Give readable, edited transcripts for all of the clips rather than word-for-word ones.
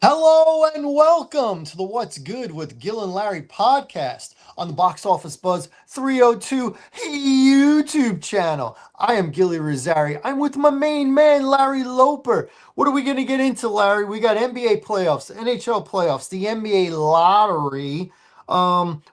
Hello and welcome to the What's Good with Gil and Larry podcast on the Box Office Buzz 302 YouTube channel. I am Gilly Rosari. I'm with my main man, Larry Loper. What are we going to get into, Larry? We got NBA playoffs, NHL playoffs, the NBA lottery.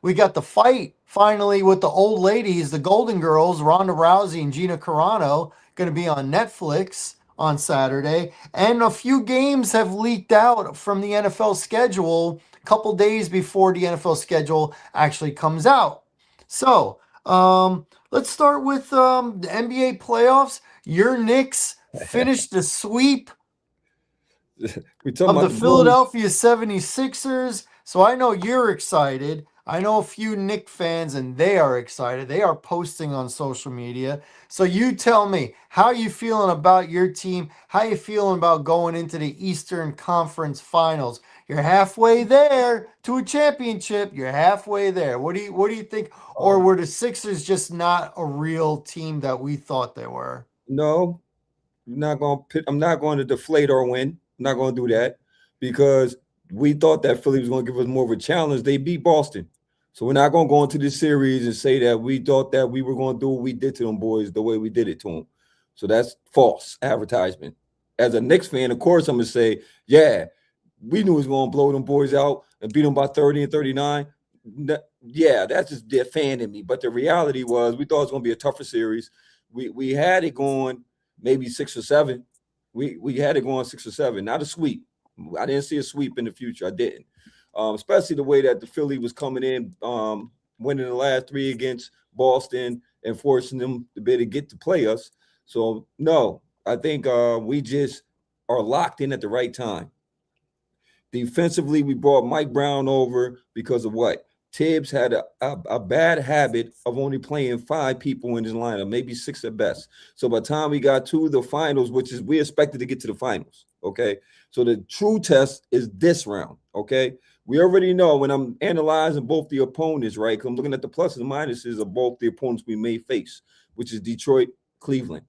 We got the fight finally with the old ladies, the Golden Girls, Ronda Rousey and Gina Carano, going to be on Netflix on Saturday, and a few games have leaked out from the NFL schedule a couple days before the NFL schedule actually comes out. So, let's start with the NBA playoffs. Your Knicks finished the sweep We talking of the about the Bulls. Philadelphia 76ers. So I know you're excited. I know a few Knick fans and they are excited. They are posting on social media. So you tell me, how you feeling about your team? How you feeling about going into the Eastern Conference Finals? You're halfway there to a championship. You're halfway there. What do you think? Or Um, were the Sixers just not a real team that we thought they were? no, I'm not going to deflate our win. I'm not going to do that because we thought that Philly was going to give us more of a challenge. They beat Boston. So we're not going to go into this series and say that we thought that we were going to do what we did to them boys the way we did it to them. So that's false advertisement. As a Knicks fan, of course, I'm going to say, yeah, we knew it was going to blow them boys out and beat them by 30 and 39. Yeah, that's just their fan in me. But the reality was we thought it was going to be a tougher series. We had it going maybe 6 or 7. We had it going 6 or 7, not a sweep. I didn't see a sweep in the future. I didn't. Especially the way that the Philly was coming in, winning the last three against Boston and forcing them to be able to get to play us. So no, I think we just are locked in at the right time. Defensively, we brought Mike Brown over because of what? Tibbs had a bad habit of only playing 5 people in his lineup, maybe 6 at best. So by the time we got to the finals, which is we expected to get to the finals, okay? So the true test is this round, okay? We already know when I'm analyzing both the opponents, right? 'Cause I'm looking at the pluses and minuses of both the opponents we may face, which is Detroit, Cleveland.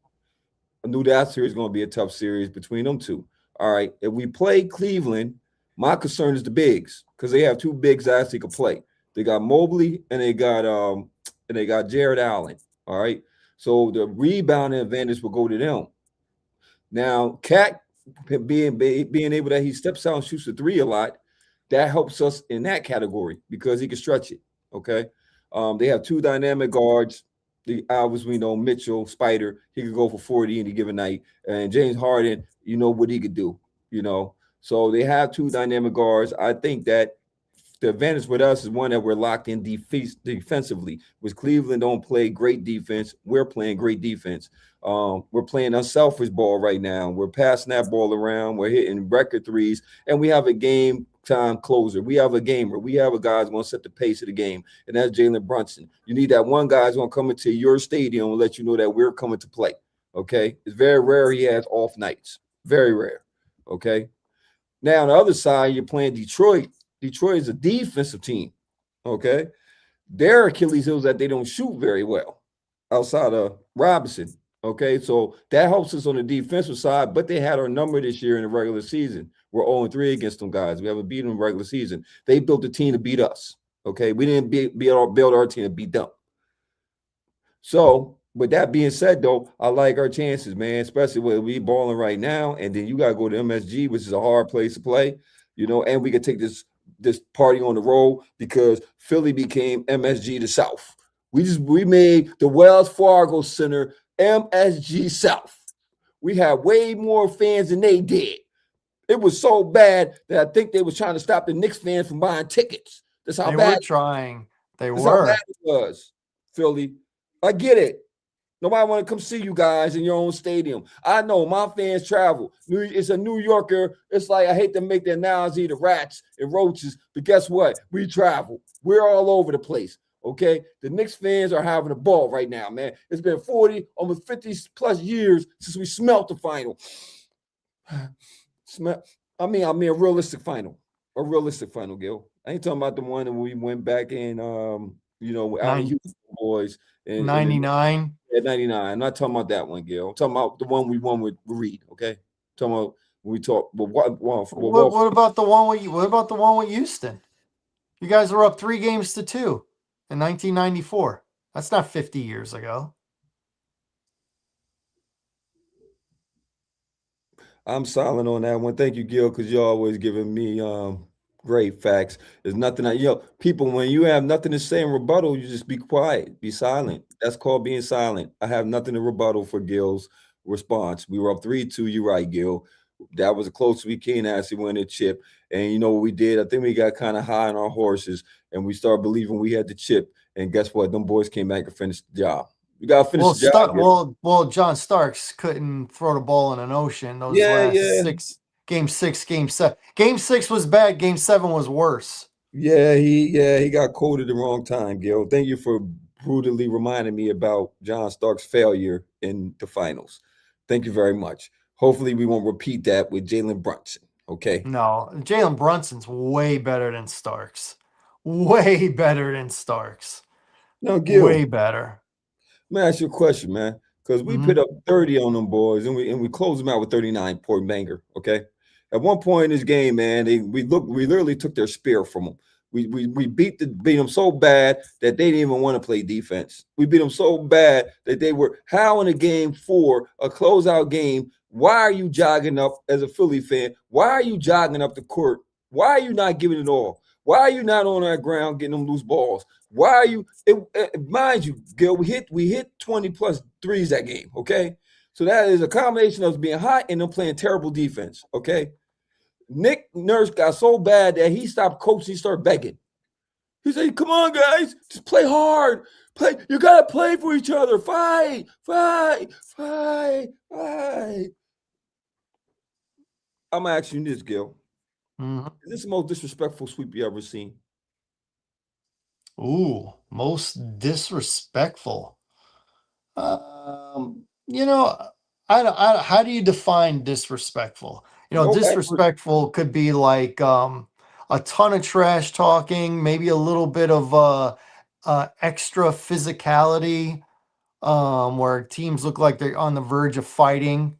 I knew that series is going to be a tough series between them two. All right, if we play Cleveland, my concern is the bigs because they have 2 bigs that actually can play. They got Mobley and they got Jared Allen. All right. So the rebounding advantage will go to them. Now, Cat being able that he steps out and shoots the three a lot, that helps us in that category because he can stretch it. Okay. They have 2 dynamic guards. The obviously we know Mitchell, Spider, he could go for 40 any given night. And James Harden, you know what he could do, you know. So they have 2 dynamic guards. I think that the advantage with us is one that we're locked in defensively. With Cleveland don't play great defense, we're playing great defense. We're playing unselfish ball right now. We're passing that ball around. We're hitting record threes, and we have a game time closer. We have a gamer. We have a guy who's going to set the pace of the game, and that's Jalen Brunson. You need that one guy who's going to come into your stadium and let you know that we're coming to play. Okay, it's very rare he has off nights. Very rare. Okay. Now on the other side, you're playing Detroit. Detroit is a defensive team. Okay. Their Achilles heel is that they don't shoot very well outside of Robinson. Okay. So that helps us on the defensive side, but they had our number this year in the regular season. We're 0-3 against them guys. We haven't beaten them in the regular season. They built a team to beat us. Okay. We didn't build our team to beat them. So, with that being said, though, I like our chances, man, especially with we balling right now. And then you got to go to MSG, which is a hard place to play, you know, and we could take this party on the road because Philly became MSG the South. We made the Wells Fargo Center MSG South. We had way more fans than they did. It was so bad that I think they was trying to stop the Knicks fans from buying tickets. That's how They bad. were trying. They That's how bad were. it was, Philly. I get it. Nobody want to come see you guys in your own stadium. I know my fans travel. It's a New Yorker. It's like I hate to make the analogy to rats and roaches, but guess what? We travel. We're all over the place. Okay, the Knicks fans are having a ball right now, man. It's been 40, almost 50 plus years since we smelt the final. Smell. I mean, a realistic final, Gil. I ain't talking about the one that we went back in, out in Nine, Houston, boys, in the 99. at 99. I'm not talking about that one, Gil. I'm talking about the one we won with Reed, okay? I'm talking about We talk, but What about the one with what about the one with Houston? You guys were up 3-2 in 1994. That's not 50 years ago. I'm silent on that one. Thank you, Gil, because you're always giving me great facts. There's nothing people, when you have nothing to say in rebuttal, you just be quiet, be silent. That's called being silent. I have nothing to rebuttal for Gil's response. We were up 3-2. You're right, Gil. That was the closest we came to actually winning a chip. And you know what we did? I think we got kind of high on our horses and we started believing we had the chip. And guess what? Them boys came back and finished the job. You gotta finish Well, the job. John Starks couldn't throw the ball in an ocean those Yeah, last yeah. game 6, game 7. Game 6 was bad, game 7 was worse. Yeah, he got quoted the wrong time, Gil. Thank you for brutally reminding me about John Stark's failure in the finals. Thank you very much. Hopefully, we won't repeat that with Jalen Brunson. Okay. No, Jalen Brunson's way better than Starks. Way better than Starks. Now, Gil, Way better. let me ask you a question, man. Because we put Hmm. up 30 on them boys and we closed them out with 39 point banger. Okay. At one point in this game, man, we literally took their spear from them. We beat them so bad that they didn't even want to play defense. We beat them so bad that they were how in a game 4, a closeout game. Why are you jogging up as a Philly fan? Why are you jogging up the court? Why are you not giving it all? Why are you not on that ground getting them loose balls? Why are you? Mind you, Gil, we hit 20 plus threes that game. Okay, so that is a combination of us being hot and them playing terrible defense. Okay, Nick Nurse got so bad that he stopped coaching. He started begging. He said, "Come on, guys, just play hard. Play. You gotta play for each other. Fight, fight, fight, fight." I'm asking you this, Gil. Hmm. Is this the most disrespectful sweep you ever seen? Ooh, most disrespectful. You know, how do you define disrespectful? Okay. Disrespectful could be like a ton of trash talking, maybe a little bit of extra physicality, where teams look like they're on the verge of fighting.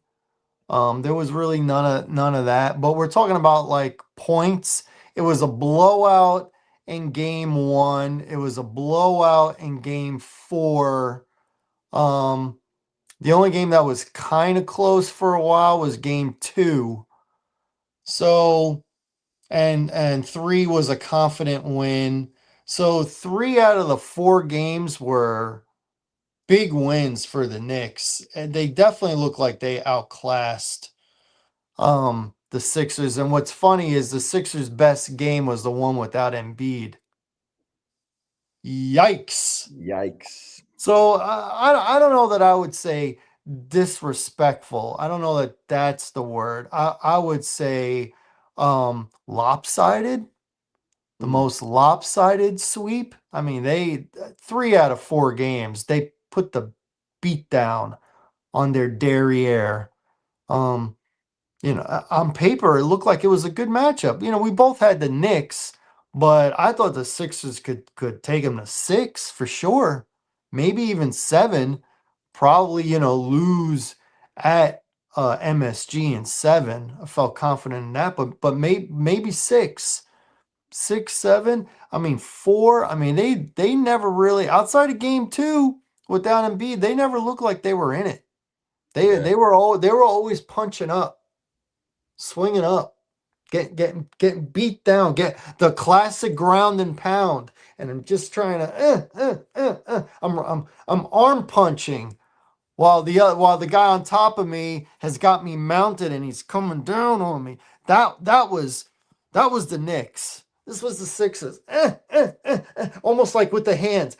There was really none of that. But we're talking about like points. It was a blowout in game 1. It was a blowout in game 4. Um, the only game that was kind of close for a while was game 2. So, and 3 was a confident win. So 3 out of the 4 games were big wins for the Knicks, and they definitely look like they outclassed the Sixers. And what's funny is the Sixers' best game was the one without Embiid. Yikes. Yikes. So I don't know that I would say disrespectful. I don't know that that's the word. I would say lopsided, the Mm. most lopsided sweep. I mean, they 3 out of 4 games, they put the beat down on their derriere. Um, on paper, it looked like it was a good matchup. We both had the Knicks, but I thought the Sixers could take them to 6 for sure, maybe even 7. Probably, lose at MSG in 7. I felt confident in that, but maybe 6, 6, 7. I mean 4. I mean they never really outside of game 2 without Embiid, they never looked like they were in it. They Yeah. they were all they were always punching up, swinging up, getting beat down, get the classic ground and pound, and I'm just trying to. I'm arm punching while the guy on top of me has got me mounted and he's coming down on me. That was the Knicks. This was the Sixers. Almost like with the hands.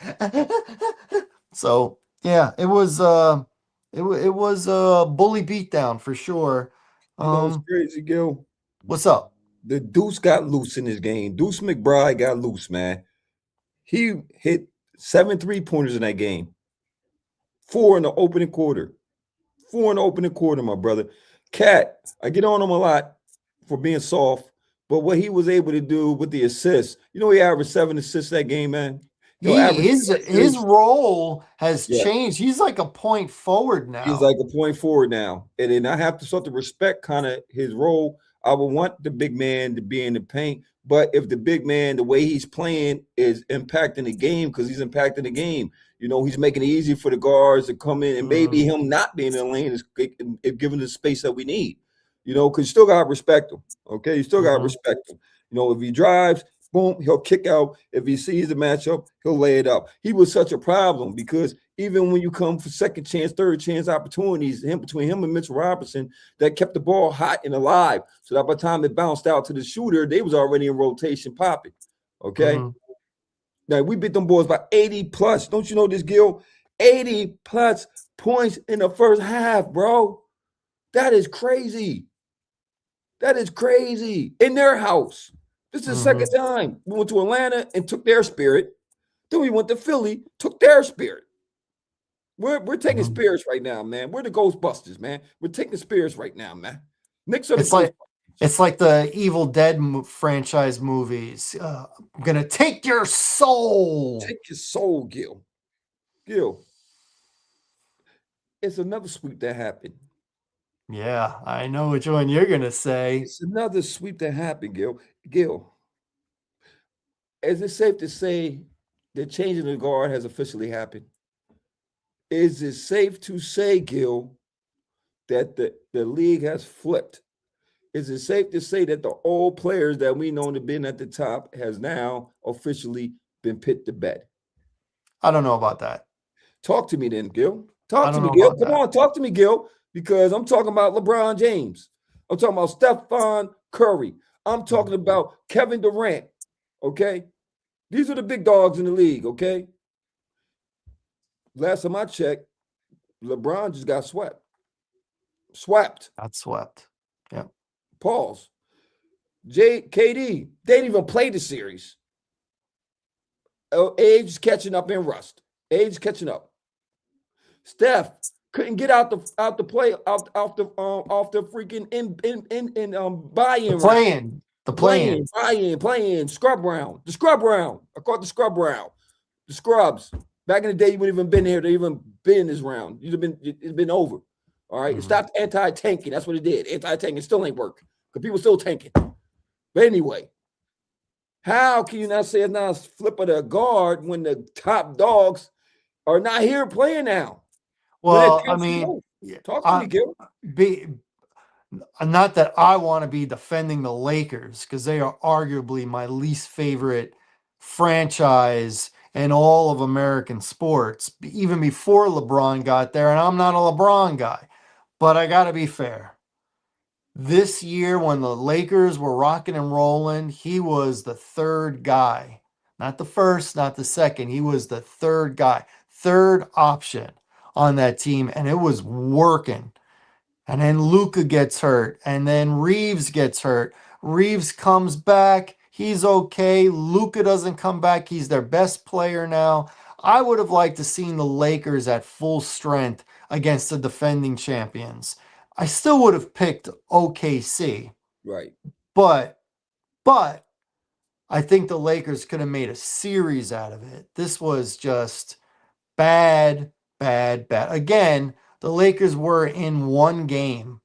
So yeah, it was a bully beatdown for sure. You know it's Um, crazy, Gil? what's up? The Deuce got loose in this game. Deuce McBride got loose, man. He hit 7 3-pointers in that game. 4 in the opening quarter. 4 in the opening quarter, my brother. Cat, I get on him a lot for being soft, but what he was able to do with the assists, he averaged 7 assists that game, man. He'll average His 30. role has Yeah. changed. He's like a point forward He's now. like a point forward now. And then I have to start to respect kind of his role. I would want the big man to be in the paint. But if the big man, the way he's playing is impacting the game, because he's impacting the game, he's making it easy for the guards to come in, and maybe him not being in the lane is giving the space that we need, because you still got to respect him. Okay. You still got to Mhm. respect him. If he drives, boom, he'll kick out. If he sees the matchup, he'll lay it up. He was such a problem because even when you come for second chance, third chance opportunities, between him and Mitchell Robinson, that kept the ball hot and alive. So that by the time it bounced out to the shooter, they was already in rotation popping. Okay. Mhm. Now we beat them boys by 80 plus. Don't you know this, Gil? 80 plus points in the first half, bro. That is crazy. That is crazy. In their house. This is the second Mhm. time. We went to Atlanta and took their spirit. Then we went to Philly, took their spirit. We're taking Mhm. spirits right now, man. We're the Ghostbusters, man. We're taking spirits right now, man. Knicks are the It's like Ghostbusters. it's like the Evil Dead franchise movies. I'm gonna take your soul. Take your soul, Gil. Gil, it's another sweep that happened. Yeah, I know which one you're gonna say. It's another sweep that happened, Gil. Gil, is it safe to say the changing of the guard has officially happened? Is it safe to say, Gil, that the league has flipped? Is it safe to say that the old players that we know to been at the top has now officially been put to bed? I don't know about that. Talk to me then, Gil. I Talk to don't me, know Gil. about Come that. on, talk to me, Gil, because I'm talking about LeBron James. I'm talking about Stephon Curry. I'm talking about Kevin Durant. Okay. These are the big dogs in the league. Okay. Last time I checked, LeBron just got swept. Swept. Got swept. Yep. Pause. KD, they didn't even play the series. Age is catching up in rust. Age is catching up. Steph couldn't get out the play off the freaking in The buy-in round. playing. The playing. Playing scrub round. The scrub round. I call it the scrub round. The scrubs. Back in the day, you wouldn't even been here to even be in this round. It's been over. All right. It stopped anti-tanking. That's what it did. Anti-tanking still ain't work. Because people still tanking. But anyway, how can you not say it's not a flip of the guard when the top dogs are not here playing now? When it Well, I counts the mean, most. Talk to me, Gil. be not that I want to be defending the Lakers because they are arguably my least favorite franchise in all of American sports, even before LeBron got there, and I'm not a LeBron guy. But I got to be fair. This year, when the Lakers were rocking and rolling, he was the third guy. Not the first, not the second. He was the third guy, third option on that team, and it was working. And then Luca gets hurt, and then Reeves gets hurt. Reeves comes back. He's okay. Luca doesn't come back. He's their best player now. I would have liked to seen the Lakers at full strength against the defending champions. I still would have picked OKC, Right. but but I think the Lakers could have made a series out of it. This was just bad, bad, bad. Again, the Lakers were in one game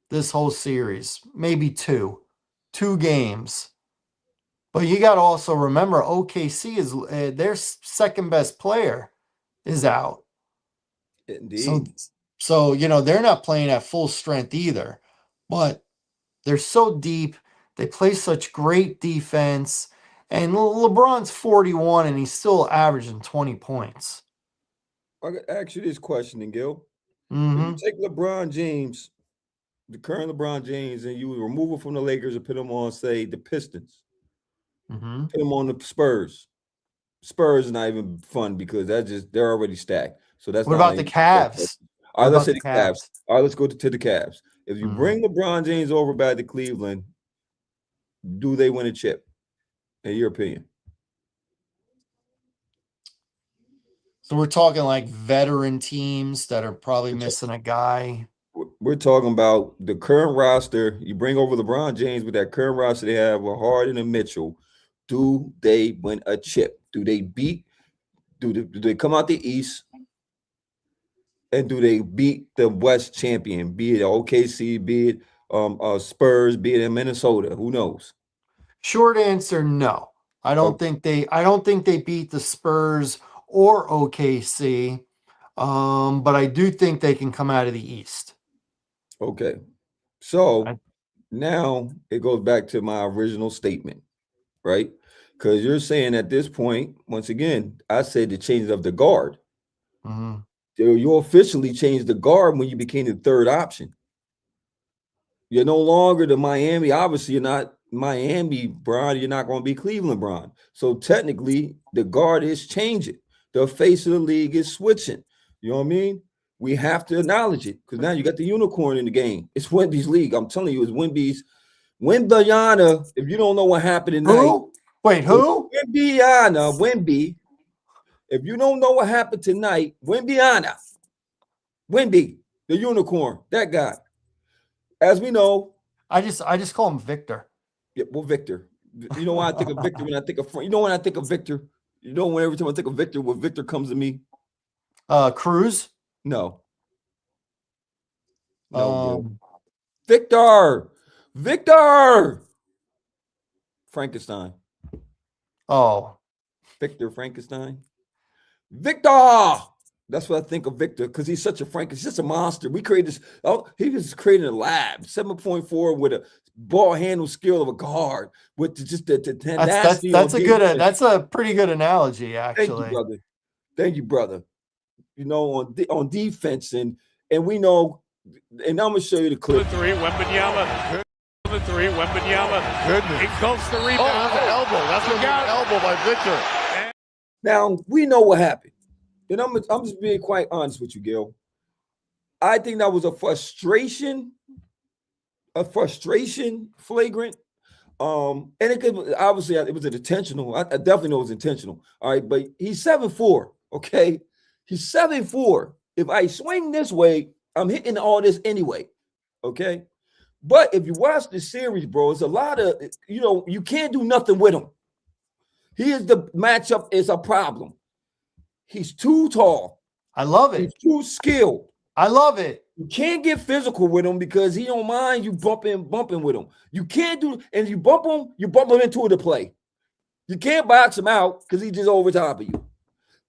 this whole series, maybe two games. But you got to also remember OKC is their second best player is out. So Indeed. they're not playing at full strength either. But they're so deep. They play such great defense. And LeBron's 41 and he's still averaging 20 points. I could ask you this question, Gil. If you Mm-hmm. take LeBron James, the current LeBron James, and you remove him from the Lakers and put him on, say, the Pistons, Mm-hmm. put him on the Spurs. Spurs is not even fun because they're already stacked. So that's What not about the even. Cavs? All What right, let's about say the the Cavs. Cavs? All right, let's go to the Cavs. If you Mm-hmm. bring LeBron James over back to Cleveland, do they win a chip? In your opinion? So we're talking like veteran teams that are probably missing a guy. We're talking about the current roster. You bring over LeBron James with that current roster they have with Harden and Mitchell. Do they win a chip? Do they beat Do they come out the East, and do they beat the West champion, be it OKC, be it Spurs, be it in Minnesota? Who knows? Short answer, no. Oh, I don't think they beat the Spurs or OKC. But I do think they can come out of the East. okay. So I, now it goes back to my original statement, right? Because you're saying at this point, once again, I said the change of the guard. mhm. You officially changed the guard when you became the third option. You're no longer the Miami. Obviously, you're not Miami, Bron. You're not going to be Cleveland, Bron. So technically, the guard is changing. The face of the league is switching. You know what I mean? We have to acknowledge it because now you got the unicorn in the game. It's Wemby's league. I'm telling you, it's Wemby's. Wembyana, if you don't know what happened tonight, Who? Wait, it's who? Wemby. If you don't know what happened tonight, Wemby, the unicorn, that guy. As we know, I just call him Victor. yeah, well, Victor. You know why I think of Victor when I think of you know when I think of Victor? You know when every time I think of Victor, what Victor comes to me? Cruz. No, no, Gil. Um, Victor, Victor, Frankenstein, oh, Victor Frankenstein, Victor. That's what I think of Victor because he's such a He's just a monster. We created this. Oh, he was created in a lab, 7.4 with a ball handle skill of a guard, with just the tenacity on defense. that's a pretty good analogy, Thank you, actually. brother. Thank you, brother. You know, on defense, and we know, and I'm gonna show you the clip. The three, Wembanyama. The three, Wembanyama. Goodness. It goes the rebound. The elbow. That's what got elbow by Victor. Now we know what happened, and I'm just being quite honest with you, Gil. I think that was a frustration flagrant. And it could obviously it was intentional. I definitely know it was intentional. All right, but he's 7'4". Okay, he's 7'4". If I swing this way, I'm hitting all this anyway. Okay, but if you watch the series, bro, it's a lot of you can't do nothing with him. The matchup is a problem. He's too tall. I love it. He's too skilled. I love it. You can't get physical with him because he don't mind you bumping with him. You can't do, and you bump him into the play. You can't box him out because he's just over top of you.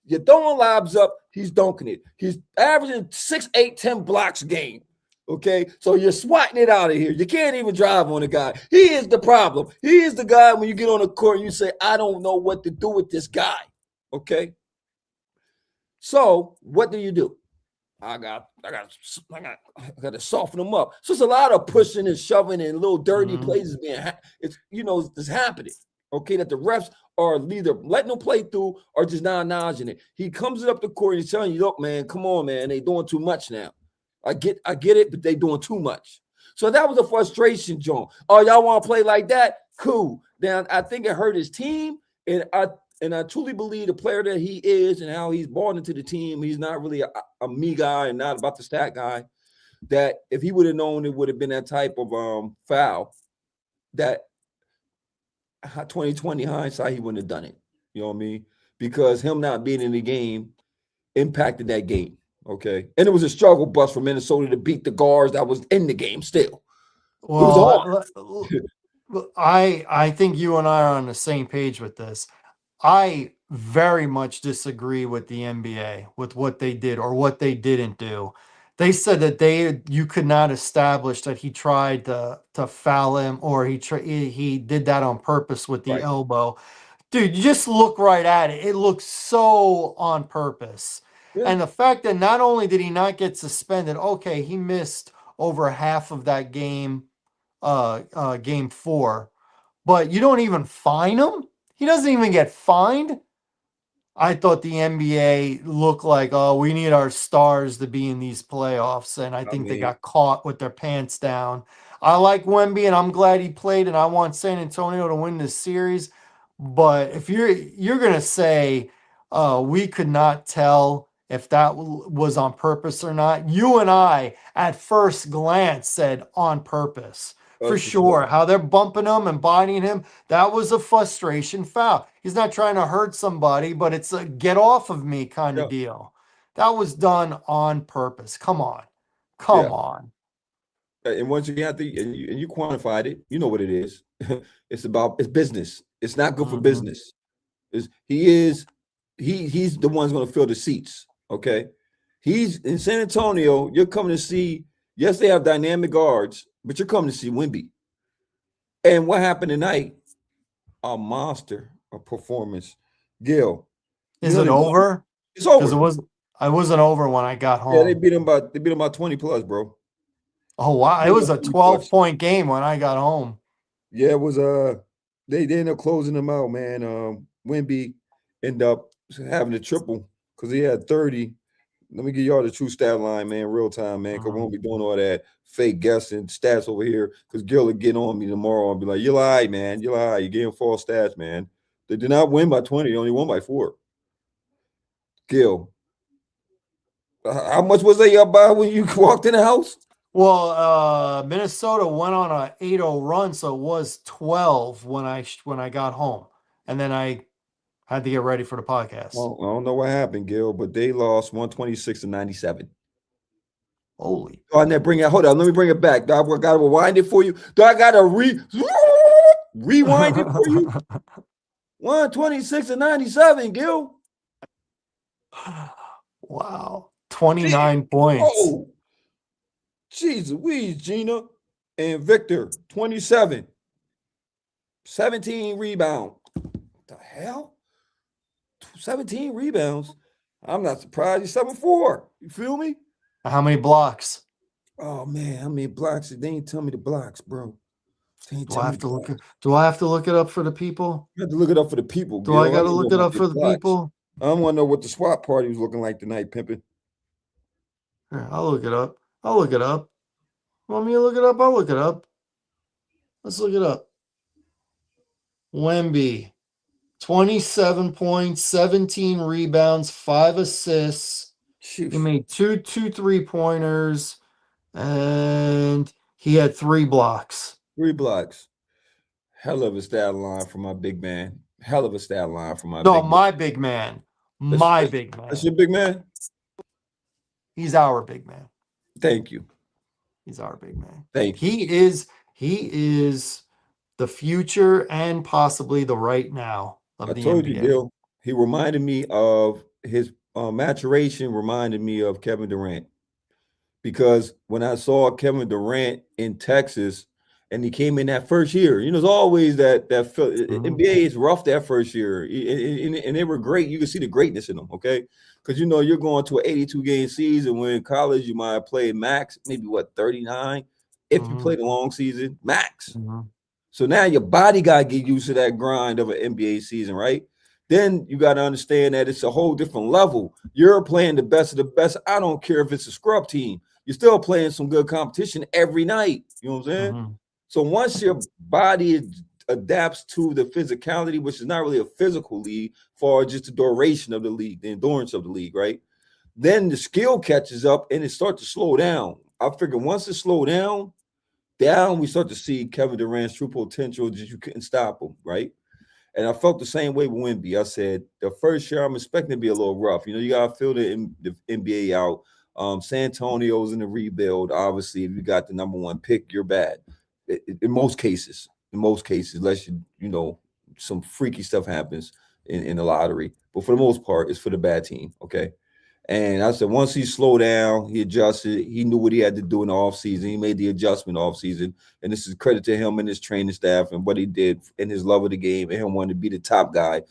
You're throwing lobs up, he's dunking it. He's averaging 6, 8, 10 blocks a game. Okay, so you're swatting it out of here. You can't even drive on the guy. He is the problem. He is the guy when you get on the court and you say, I don't know what to do with this guy. Okay. So what do? I got to soften them up. So it's a lot of pushing and shoving and little dirty plays it's happening. Okay, that the refs are either letting them play through or just not acknowledging it. He comes up the court and he's telling you, look, man, come on, man, they doing too much now. I get it, but they doing too much. So that was a frustration, John. Oh, y'all want to play like that? Cool. Then I think it hurt his team, and I truly believe the player that he is and how he's bought into the team, he's not really a me guy and not about the stat guy, that if he would have known it would have been that type of foul, that 2020 hindsight, he wouldn't have done it. You know what I mean? Because him not being in the game impacted that game. Okay. And it was a struggle bus for Minnesota to beat the guards that was in the game still. Well, I think you and I are on the same page with this. I very much disagree with the NBA with what they did or what they didn't do. They said that you could not establish that he tried to foul him or he did that on purpose with the elbow. Dude, you just look right at it. It looks so on purpose. Yeah. And the fact that not only did he not get suspended, okay, he missed over half of that game, game 4, but you don't even fine him. He doesn't even get fined. I thought the NBA looked like, oh, we need our stars to be in these playoffs, and I think they got caught with their pants down. I like Wemby, and I'm glad he played, and I want San Antonio to win this series. But if you're gonna say we could not tell if that was on purpose or not, you and I at first glance said on purpose for sure. How they're bumping him and biting him, that was a frustration foul. He's not trying to hurt somebody, but it's a get off of me kind of deal. That was done on purpose. Come on. Come on. And once you have to, and you quantified it, you know what it is. It's business. It's not good for business. He's the one's going to fill the seats. Okay. He's in San Antonio. You're coming to see, yes, they have dynamic guards, but you're coming to see Wemby. And what happened tonight? A monster of performance. Gil. Is it over? It's over. Because I wasn't over when I got home. Yeah, they beat him by 20 plus, bro. Oh wow. It was a 12-point game when I got home. Yeah, it was they ended up closing them out, man. Wemby ended up having a triple because he had 30. Let me give y'all the true stat line, man, real time, man, because we won't be doing all that fake guessing stats over here because Gil will get on me tomorrow and be like, you're lying, man. You're lying. You're getting false stats, man. They did not win by 20. They only won by 4. Gil, how much was they up by when you walked in the house? Well, Minnesota went on a 8-0 run, so it was 12 when I got home, and then I had to get ready for the podcast. Well, I don't know what happened, Gil, but they lost 126-97. Holy! Oh, and then bring it. Hold on, let me bring it back. Do I got to rewind it for you? Do I got to rewind it for you? 126-97, Gil. Wow, 29 points. Oh. Jesus, we Gina and Victor, 27. 17 rebounds. What the hell? 17 rebounds. I'm not surprised. He's 7'4". You feel me? How many blocks? Oh man, how many blocks? They ain't tell me the blocks, bro. Do I have to look it up for the people? You have to look it up for the people. Do I got to look it up for the people? I want to know what the SWAT party was looking like tonight, pimping. Here, I'll look it up. Want me to look it up? I'll look it up. Let's look it up. Wemby, 27 points, 17 rebounds, 5 assists. He made two 3-pointers, and he had 3 blocks. 3 blocks. Hell of a stat line for my big man. Hell of a stat line for my big man. My big man. That's your big man? He's our big man. Thank you. He's our big man. Thank you. He is the future and possibly the right now of the NBA. I told you, Bill. He reminded me of his maturation. Reminded me of Kevin Durant, because when I saw Kevin Durant in Texas and he came in that first year, it's always that NBA is rough that first year, and they were great. You can see the greatness in them. Okay. Because, you're going to an 82-game season when in college you might play max, maybe 39, if you play the long season, max. So now your body got to get used to that grind of an NBA season, right? Then you got to understand that it's a whole different level. You're playing the best of the best. I don't care if it's a scrub team. You're still playing some good competition every night. You know what I'm saying? So once your body adapts to the physicality, which is not really a physical league, for just the duration of the league, the endurance of the league, right? Then the skill catches up and it starts to slow down. I figure once it slow down, we start to see Kevin Durant's true potential. Just you couldn't stop him, right? And I felt the same way with Wemby. I said the first year I'm expecting to be a little rough. You got to fill the NBA out. San Antonio's in the rebuild. Obviously, if you got the number 1 pick, you're bad. In most cases, unless some freaky stuff happens in the lottery. But for the most part, it's for the bad team. Okay. And I said, once he slowed down, he adjusted. He knew what he had to do in the offseason. He made the adjustment offseason. And this is credit to him and his training staff and what he did and his love of the game and him wanting to be the top guy.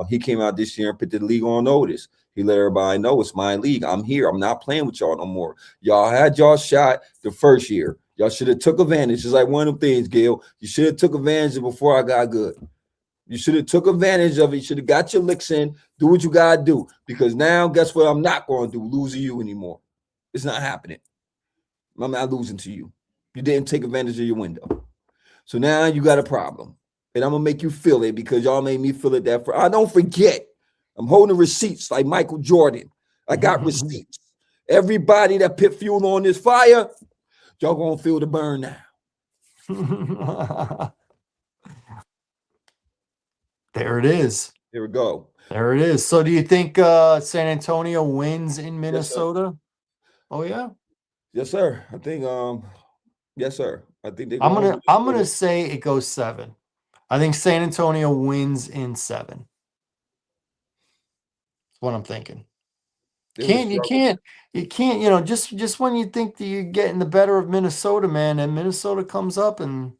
He came out this year and put the league on notice. He let everybody know it's my league. I'm here. I'm not playing with y'all no more. Y'all had y'all shot the first year. Y'all should have took advantage. It's like one of them things, Gil. You should have took advantage of it before I got good. You should have took advantage of it. You should have got your licks in. Do what you got to do. Because now, guess what I'm not going to do? Lose to you anymore. It's not happening. I'm not losing to you. You didn't take advantage of your window. So now you got a problem. And I'm going to make you feel it because y'all made me feel it that I don't forget. I'm holding receipts like Michael Jordan. I got receipts. Everybody that put fuel on this fire, y'all going to feel the burn now. There it is. Here we go. There it is. So do you think San Antonio wins in Yes, sir. Minnesota? Oh yeah. Yes, sir. I think yes, sir. I think they're I'm going gonna to say it goes 7. I think San Antonio wins in 7. That's what I'm thinking. they would You struggle. can't, just when you think that you're getting the better of Minnesota, man, and Minnesota comes up and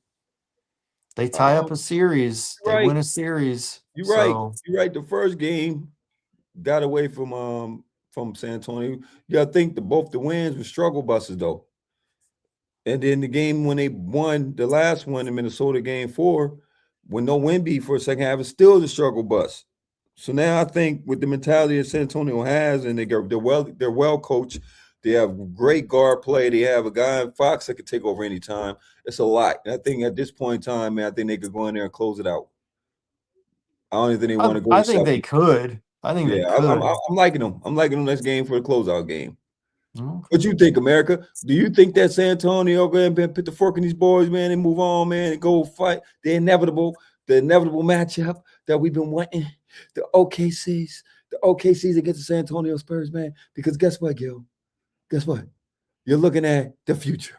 they tie up a series, You're they right. win a series. You're right. So You're right. The first game got away from San Antonio. You gotta think both the wins were struggle buses though. And then the game when they won the last one in Minnesota, game 4, when no Wemby for a second half, is still the struggle bus. So now I think with the mentality that San Antonio has, and they're well coached. They have great guard play. They have a guy in Fox that could take over anytime. It's a lot. And I think at this point in time, man, I think they could go in there and close it out. I don't even think they want to go I to think 7. they could. I think they Yeah, could. I'm liking them. I'm liking them next game for the closeout game. Okay. What you think, America? Do you think that San Antonio going to put the fork in these boys, man, and move on, man, and go fight the inevitable matchup that we've been wanting? The OKCs against the San Antonio Spurs, man. Because guess what, Gil? Guess what? You're looking at the future.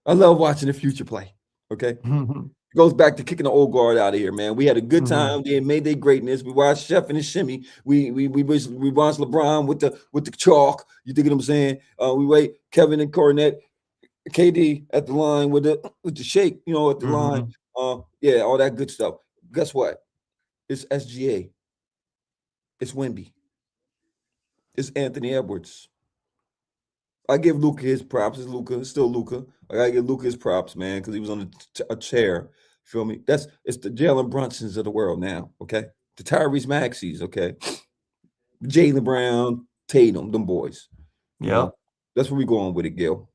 I love watching the future play. Okay. It goes back to kicking the old guard out of here, man. We had a good time. They made their greatness. We watched Chef and the Shimmy. We watched LeBron with the chalk. You think what I'm saying? We wait Kevin and Cornette, KD at the line with the shake, at the line. Yeah, all that good stuff. Guess what? It's SGA. It's Wemby. It's Anthony Edwards. I give Luka his props. It's Luka. It's still Luka. I gotta give Luka his props, man, because he was on a chair. Feel me? It's the Jalen Brunsons of the world now. Okay, the Tyrese Maxeys. Okay, Jaylen Brown, Tatum, them boys. Yeah, that's where we going with it, Gil.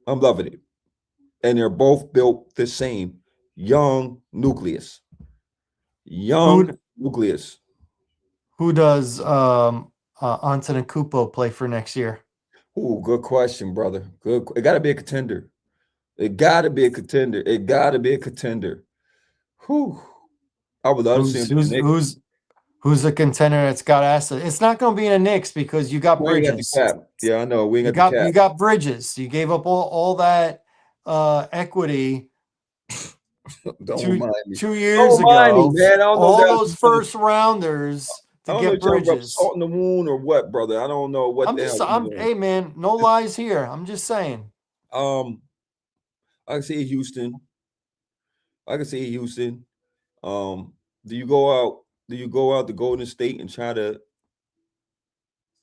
I'm loving it, and they're both built the same. Young nucleus. Nucleus. Who does Antetokounmpo play for next year? Ooh, good question, brother. Good. It got to be a contender. It got to be a contender. It got to be a contender. Whew. I would love to see him. Who's a contender that's got assets? It's not going to be in the Knicks because you got Bridges. Yeah, I know. We ain't got the cap. You got Bridges. You gave up all that equity 2 years ago. Man. All those first rounders to get Bridges. Salt in the wound or what, brother? I don't know what. Hey, man, no lies here. I'm just saying. I can see Houston. Do you go out? To Golden State and try to?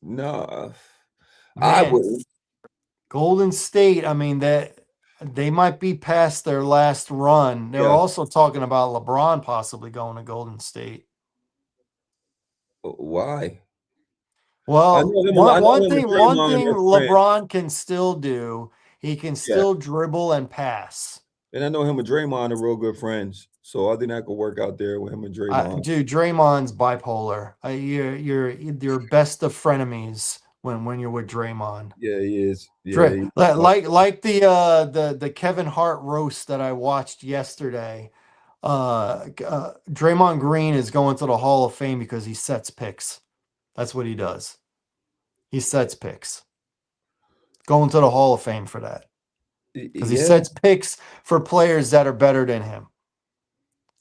Nah, I wouldn't. Golden State. I mean that they might be past their last run. They're also talking about LeBron possibly going to Golden State. Why? Well, one thing LeBron can still do, he can still dribble and pass. And I know him and Draymond are real good friends, so I think that could work out there with him and Draymond. Dude, Draymond's bipolar. You're best of frenemies when you're with Draymond. Yeah, he is. Yeah, like the Kevin Hart roast that I watched yesterday. Draymond Green is going to the Hall of Fame because he sets picks. That's what he does. He sets picks. Going to the Hall of Fame for that. Because he sets picks for players that are better than him.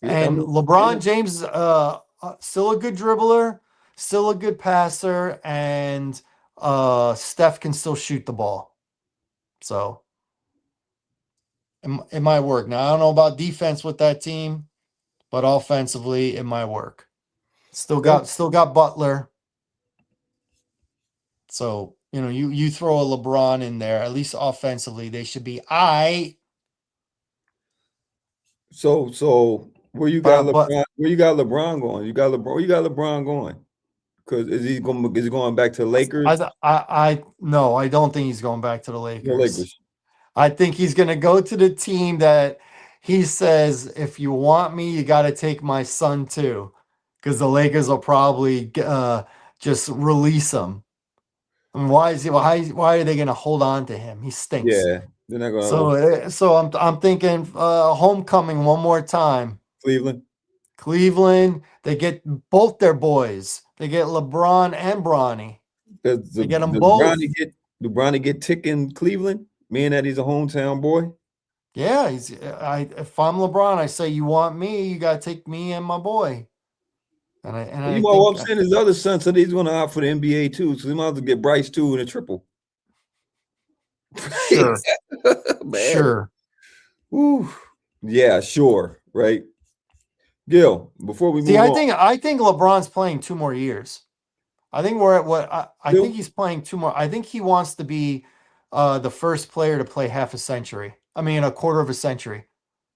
And LeBron James, still a good dribbler, still a good passer, and Steph can still shoot the ball. So it might work. Now, I don't know about defense with that team, but offensively, it might work. Still got Butler. So, you throw a LeBron in there, at least offensively, they should be So where you got LeBron? Where you got LeBron going? You got LeBron going? Because is he going back to the Lakers? No, I don't think he's going back to the Lakers. The Lakers. I think he's going to go to the team that he says, if you want me, you got to take my son too, because the Lakers will probably just release him. And why are they going to hold on to him? He stinks. Yeah, They're not going to So I'm thinking homecoming one more time. Cleveland. Cleveland, they get both their boys. They get LeBron and Bronny. They get them Does both. Bronny get tick in Cleveland? Being that he's a hometown boy. Yeah, if I'm LeBron, I say you want me, you gotta take me and my boy. And You I know what think I'm saying? His other son said he's going to opt for the NBA too, so he might have to get Bryce too in a triple. sure, Man. sure. Whew. Yeah, sure. Right. Gil, before we See, move on, I think LeBron's playing 2 more years. I think we're at what I Gil, think he's playing 2 more. I think he wants to be the first player to play half a century. I mean, a quarter of a century.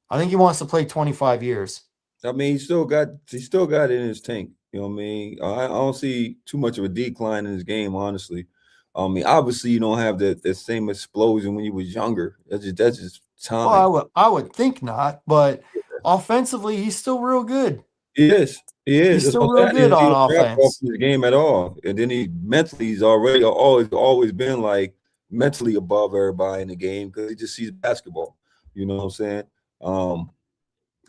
I think he wants to play 25 years. I mean, he still got it in his tank. You know what I mean? I don't see too much of a decline in his game, honestly. I mean, obviously, you don't have the same explosion when you was younger. That's just Well, time. I would think not, but offensively, he's still real good. He is. He is. He's That's still what I'm real saying. good He on don't drop off offense. in his game at all. And then he mentally, he's already always been like mentally above everybody in the game because he just sees basketball. You know what I'm saying? Um,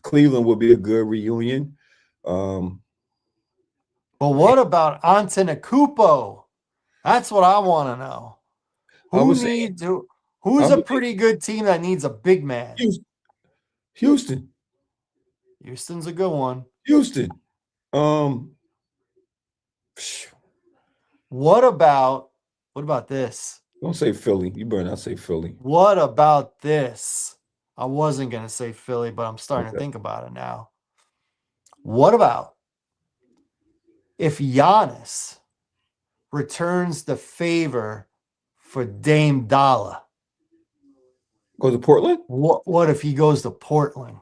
Cleveland would be a good reunion. Um, But what about Antetokounmpo? That's what I want to know. I would say I Who's a would say pretty good team that needs a big man? Houston. Houston. Houston's a good one. Houston. Um, What about this? don't say Philly. You better not say Philly. What about this? I wasn't gonna say Philly, but I'm starting to Okay. think about it now. What about if Giannis returns the favor for Dame Dollar? Go to Portland. What if he goes to Portland?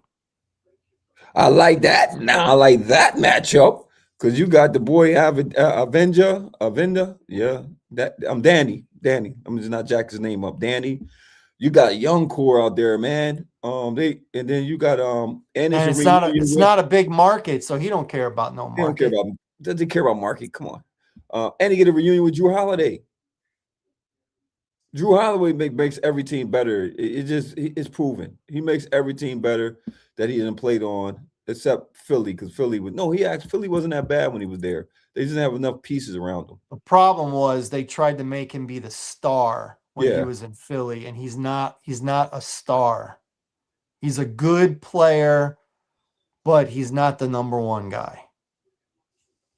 I like that. Now I like that matchup because you got the boy Avenda. Yeah, that I'm Danny. I'm just not jack his name up. Danny. You got a young core out there, man. And then you got and it's And a it's reunion with. not a big market, so he don't care about no They don't care market. about. Does he care about market? Come on. And he get a reunion with Drew Holiday. Drew Holloway makes every team better. It's proven. He makes every team better that he hasn't played on, except Philly, because Philly wasn't that bad when he was there. They didn't have enough pieces around him. The problem was they tried to make him be the star when he Yeah, was in Philly, and he's not a star. He's a good player, but he's not the number one guy.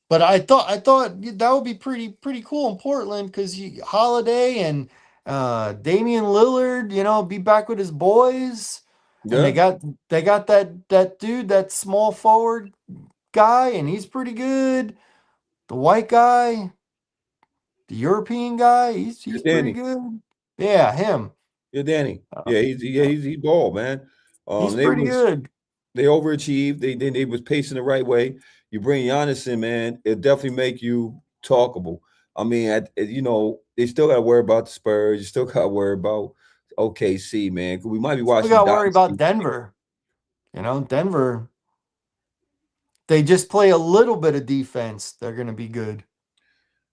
But I thought that would be pretty cool in Portland because Holiday and Damian Lillard, be back with his boys, and yeah. they got that dude, that small forward guy, and he's pretty good. The white guy, the European guy, he's pretty Danny. good. Yeah, him. Yeah, Danny. Uh, He's ball, man. he's They pretty was good. they overachieved. They was pacing the right way. You bring Giannis in, man, it definitely make you talkable. I mean, they still got to worry about the Spurs. You still got to worry about OKC, man. 'Cause we might be Still watching got to worry about Dynasty. Denver. Denver, they just play a little bit of defense. They're going to be good.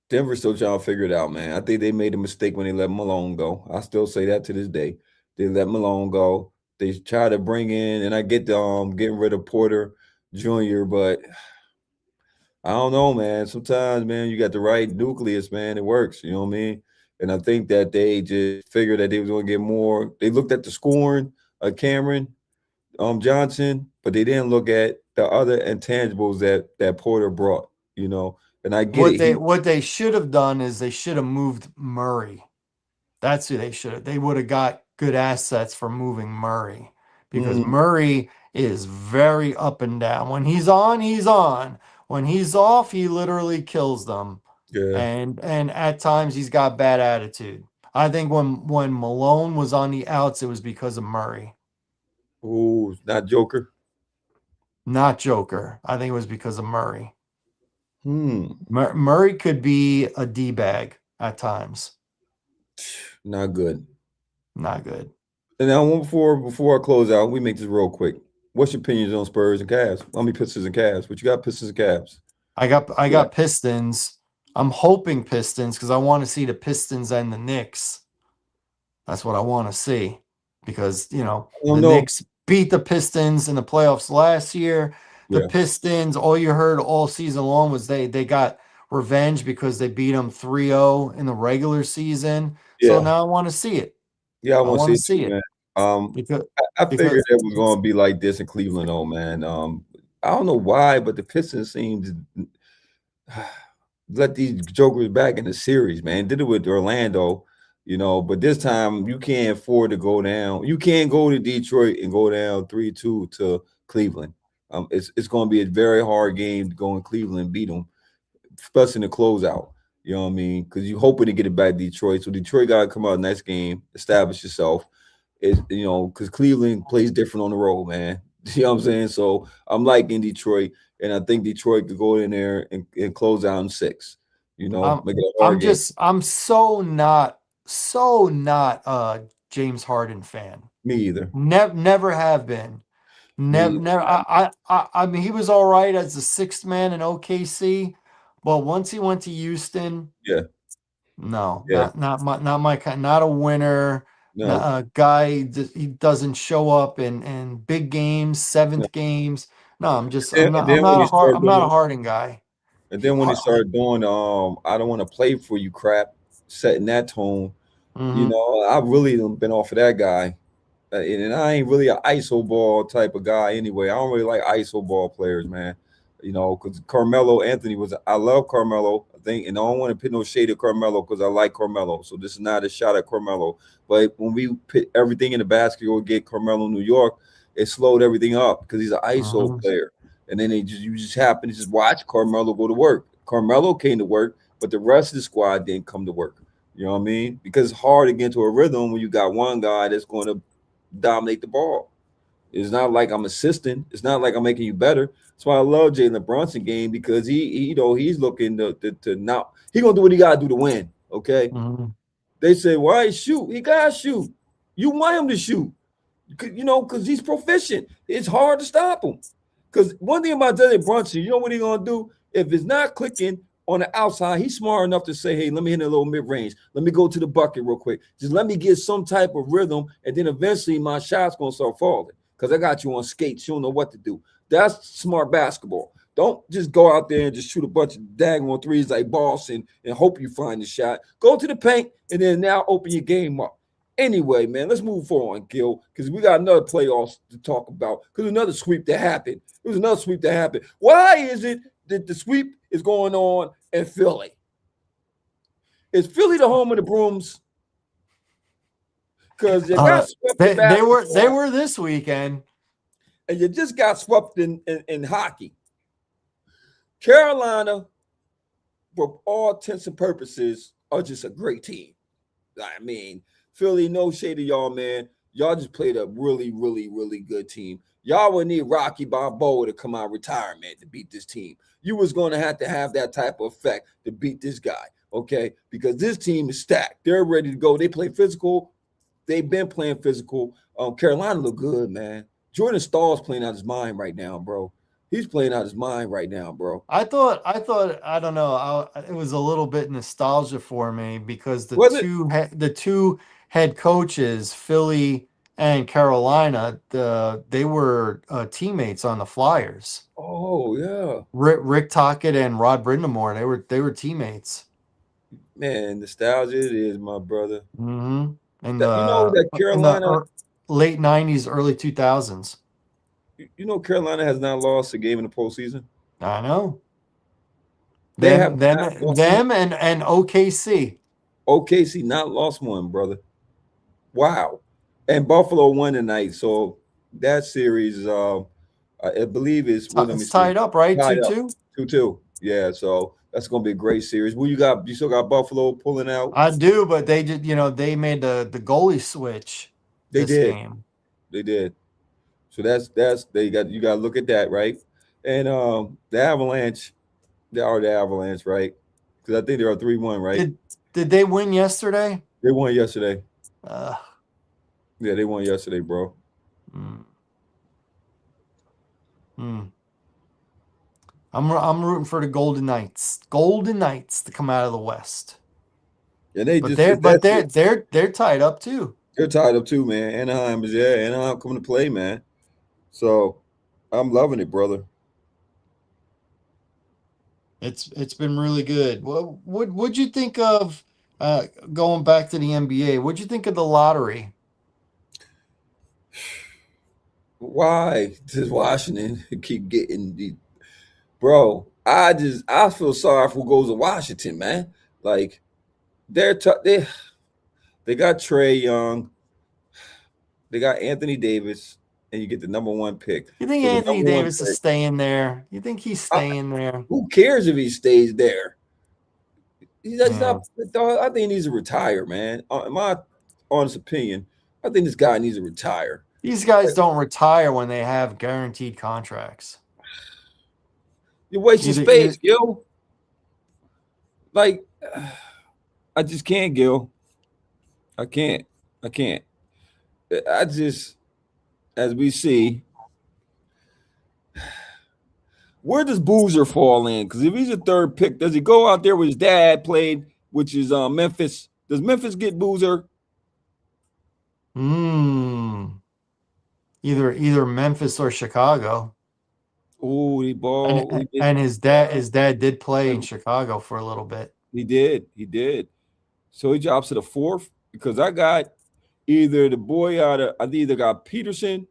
Denver's still trying to figure it out, man. I think they made a mistake when they let Malone go. I still say that to this day. They let Malone go. They try to bring in, and I get the getting rid of Porter Jr., but I don't know, man. Sometimes, man, you got the right nucleus, man. It works. You know what I mean? And I think that they just figured that they was going to get more. They looked at the scoring of Cameron Johnson, but they didn't look at the other intangibles that Porter brought. And I get it. What they should have done is they should have moved Murray. That's who they should have. They would have got good assets for moving Murray because Mm, Murray is very up and down. When he's on, he's on. When he's off, he literally kills them. yeah. And at times he's got bad attitude. I think when Malone was on the outs, it was because of Murray, Ooh, not Joker. not Joker. I think it was because of Murray. Hmm. Murray could be a D-bag at times. Not good. Not good. And now before I close out, we make this real quick. What's your opinions on Spurs and Cavs? I mean Pistons and Cavs. What you got, Pistons and Cavs? I Yeah. got Pistons. I'm hoping Pistons because I want to see the Pistons and the Knicks. That's what I want to see. because I the don't know. Knicks beat the Pistons in the playoffs last year. The Yeah, Pistons, all you heard all season long was they got revenge because they beat them 3-0 in the regular season. So yeah, now I want to see it. yeah. I I want to want see to it too, see it man. Um, because I figured because it was going to be like this in Cleveland, though, man. I don't know why, but the Pistons seem to let these jokers back in the series, man. Did it with Orlando, but this time you can't afford to go down. You can't go to Detroit and go down 3-2 to Cleveland. It's going to be a very hard game to go in Cleveland and beat them, especially in the closeout. You know what I mean? Because you're hoping to get it back to Detroit. So Detroit got to come out next game, establish yourself. Because Cleveland plays different on the road, man. You know what I'm saying? So I'm liking Detroit, and I think Detroit could go in there and close out in 6. I'm Make it a hard game. I'm so not a James Harden fan. Me either. Never have been. Me Never, either. never. I mean, he was all right as the sixth man in OKC, but once he went to Houston, Yeah, no, yeah. not my kind, not a winner, not No, a guy. He doesn't show up in big games, no. seventh games. No, And then when you start I'm not a doing, Harden guy. and then when they start doing, I don't want to play for you crap, setting that tone. Mm-hmm, I really done been off of that guy. And I ain't really an ISO ball type of guy anyway. I don't really like ISO ball players, man. Because Carmelo Anthony I love Carmelo, I think, and I don't want to put no shade at Carmelo because I like Carmelo. So this is not a shot at Carmelo. But when we put everything in the basket or get Carmelo New York, it slowed everything up because he's an ISO mm-hmm, player. And then you just happen to just watch Carmelo go to work. Carmelo came to work, but the rest of the squad didn't come to work. You know what I mean? Because it's hard to get into a rhythm when you got one guy that's going to dominate the ball. It's not like I'm assisting. It's not like I'm making you better. That's why I love Jalen Brunson game because he's looking to now he gonna do what he gotta do to win. Okay. mm-hmm. They say, why shoot? He gotta shoot. You want him to shoot, because he's proficient. It's hard to stop him. Because one thing about Jalen Brunson, you know what he's gonna do? If it's not clicking on the outside, he's smart enough to say, hey, let me hit a little mid-range. Let me go to the bucket real quick. Just let me get some type of rhythm, and then eventually my shot's gonna start falling. Because I got you on skates. You don't know what to do. That's smart basketball. Don't just go out there and just shoot a bunch of daggone threes like Boston and hope you find the shot. Go to the paint and then now open your game up. Anyway, man, let's move forward, Gil, because we got another playoffs to talk about. Because another sweep that happened. It was another sweep that happened. Why is it that the sweep is going on in Philly? Is Philly the home of the brooms? Because you got swept in They basketball, were this weekend. and you just got swept in hockey. Carolina, for all intents and purposes, are just a great team. I mean, Philly, no shade to y'all, man. Y'all just played a really, really, really good team. Y'all would need Rocky Balboa to come out of retirement to beat this team. You was going to have that type of effect to beat this guy, okay? Because this team is stacked. They're ready to go. They play physical. They've been playing physical. Carolina look good, man. Jordan Stahl's playing out his mind right now, bro. He's playing out his mind right now, bro. I thought I don't know. It was a little bit nostalgia for me because Was it? the two head coaches, Philly and Carolina, they were teammates on the Flyers. Oh, yeah. Rick Tocchet and Rod Brindamore, they were teammates. Man, nostalgia it is, my brother. Mm-hmm. In That Carolina, late '90s, early 2000s. Carolina has not lost a game in the postseason. I know. They have not lost one. And OKC. OKC not lost one, brother. Wow. And Buffalo won tonight. So that series, I believe is let me It's see. tied up, right? Tied 2-2. 2-2. Yeah, so that's gonna be a great series. Who you got? You still got Buffalo pulling out? I do, but they did, they made the goalie switch They this did. game. They did. So that's you got to look at that, right? And the Avalanche, they are the Avalanche, right? Because I think they are 3-1, right? Did they win yesterday? They won yesterday. Uh, Yeah, they won yesterday, bro. hmm. I'm rooting for the Golden Knights. Golden Knights to come out of the West. And they But just they're tied up too. They're tied up too, man. Anaheim coming to play, man. So I'm loving it, brother. It's been really good. What'd you think of going back to the NBA? What'd you think of the lottery? Why does Washington keep getting the bro? I feel sorry for who goes to Washington, man. Like they got Trey Young, they got Anthony Davis, and you get the number one pick. You think So the Anthony number one Davis is pick, staying there? You think he's staying there? who cares if he stays there? He's Yeah. not. I think he needs to retire, man. In my honest opinion, I think this guy needs to retire. These guys don't retire when they have guaranteed contracts. You're wasting space, Gil. Like, I just can't, Gil. I can't. I just, as we see, where does Boozer fall in? Because if he's a third pick, does he go out there with his dad played, which is Memphis? Does Memphis get Boozer? Either Memphis or Chicago. Oh, he ball. And his dad did play in Chicago for a little bit. He did. So he drops to the fourth because I got either the boy I either got Peterson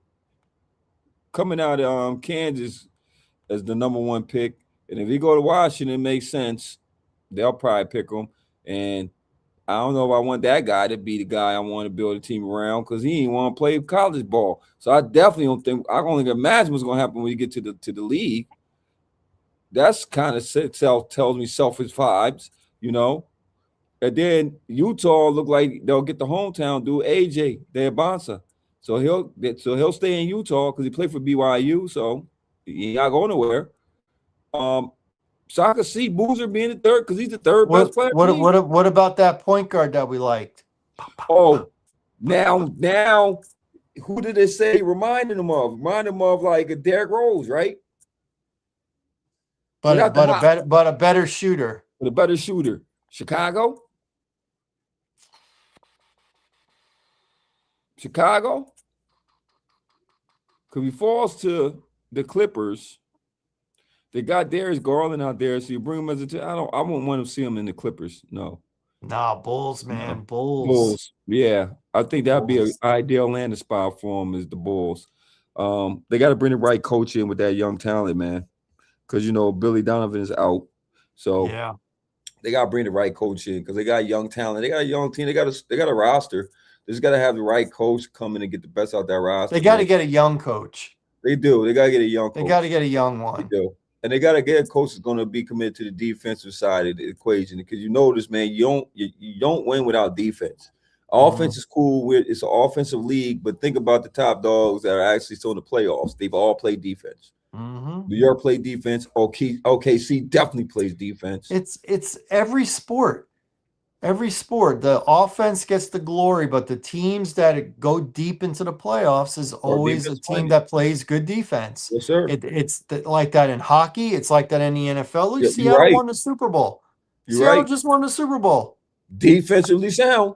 coming out of Kansas as the number one pick, and if he go to Washington, it makes sense. They'll probably pick him, and I don't know if I want that guy to be the guy I want to build a team around because he ain't want to play college ball. So I definitely don't think I can only imagine what's going to happen when you get to the league. That's kind of tells me selfish vibes, you know. And then Utah look like they'll get the hometown dude AJ Bonsa, so he'll stay in Utah because he played for BYU, so he ain't got to go nowhere. So I could see Boozer being the third because he's the third best player. What about that point guard that we liked? Oh, now, who did it say reminding him of? Reminding him of like a Derrick Rose, right? But a better shooter. But a better shooter. Chicago? Because he falls to the Clippers. They got Darius Garland out there, so you bring him as I wouldn't want to see him in the Clippers. No. Nah, Bulls, man. No. Bulls. Yeah. I think that'd be an ideal landing spot for him is the Bulls. They got to bring the right coach in with that young talent, man. Because Billy Donovan is out. So yeah, they got to bring the right coach in because they got young talent. They got a young team. They got a roster. They just got to have the right coach come in and get the best out that roster. They got to get a young coach. They do. They got to get a young coach. They got to get a young one. They do. And they got to get a coach that's going to be committed to the defensive side of the equation because this, man, you don't win without defense. Offense is cool. It's an offensive league, but think about the top dogs that are actually still in the playoffs. They've all played defense. New York played defense. OKC definitely plays defense. It's every sport. Every sport, the offense gets the glory, but the teams that go deep into the playoffs is always a team that plays good defense. Yes, sir. It's like that in hockey. It's like that in the NFL. Look, Yeah, Seattle won the Super Bowl. Seattle just won the Super Bowl. Defensively sound.